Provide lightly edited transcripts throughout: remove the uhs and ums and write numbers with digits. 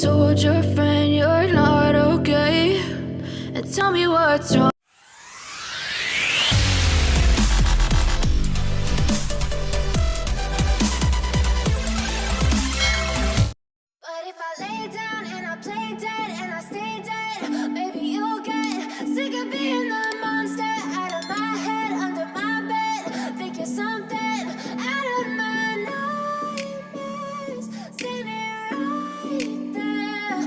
told your friend you're not okay, and tell me what's wrong. But if I lay down and I play dead and I stay dead, maybe you'll get sick of being the monster out of my head, under my bed. Think you're something out of my nightmares, standing right there.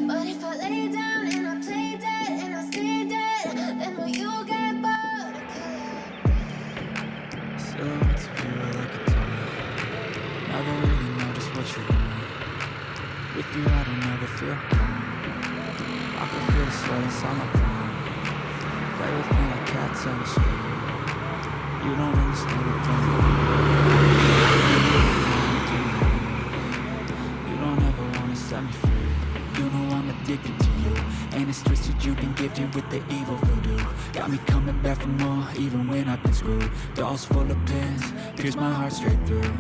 But if I lay down and I play dead and I stay dead, then will you get bored of killing? Silhouettes of you are like a tunnel. Never really know just what you want. With you I don't ever feel calm. I can feel the sweat inside my palm. Play with me like cats on the street. You don't understand the pain. You don't ever wanna set me free. You know I'm addicted to you, and it's twisted, you've been gifted with the evil voodoo. Got me coming back for more, even when I've been screwed. Dolls full of pins, pierce my heart straight through.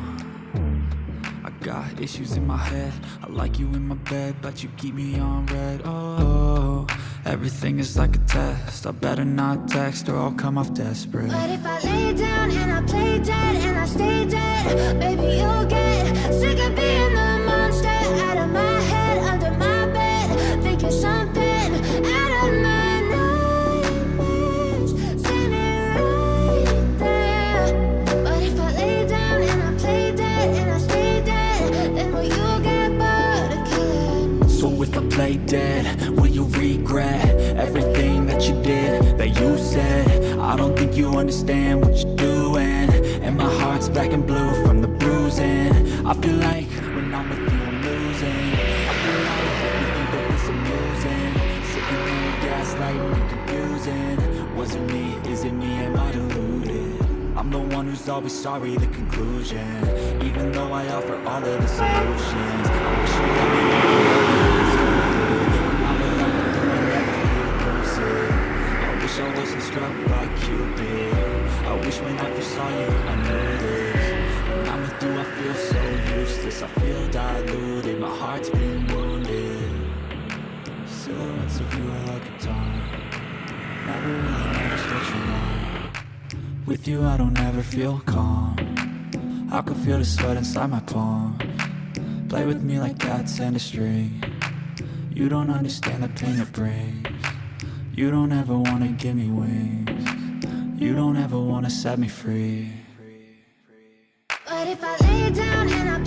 I got issues in my head, I like you in my bed, but you keep me on red. Oh, everything is like a test, I better not text or I'll come off desperate. But if I lay down and I play dead and I stay dead, maybe you'll get sick of being the monster out of my head, under my bed. Think you're something out of my nightmares, standing right there. But if I lay down and I play dead and I stay dead, then will you get bored of killing? So if I play dead, will you regret everything that you did, that you said? I don't think you understand what you're doing, and my heart's black and blue from the bruising. I feel like when I'm with you I'm losing. I feel like you think that this amusing, sitting there gaslighting and confusing. Was it me? Is it me? Am I deluded? I'm the one who's always sorry, the conclusion. Even though I offer all of the solutions, I wish you let me I wasn't struck by Cupid. I wish when I first saw you I knew this. When I'm with you I feel so useless, I feel diluted, my heart's been wounded. Silhouettes of you are like a taunt. Never really noticed what you want. With you I don't ever feel calm. I can feel the sweat inside my palm. Play with me like cats and a string. You don't understand the pain it brings. You don't ever wanna give me wings. You don't ever wanna set me free. But if I lay down and I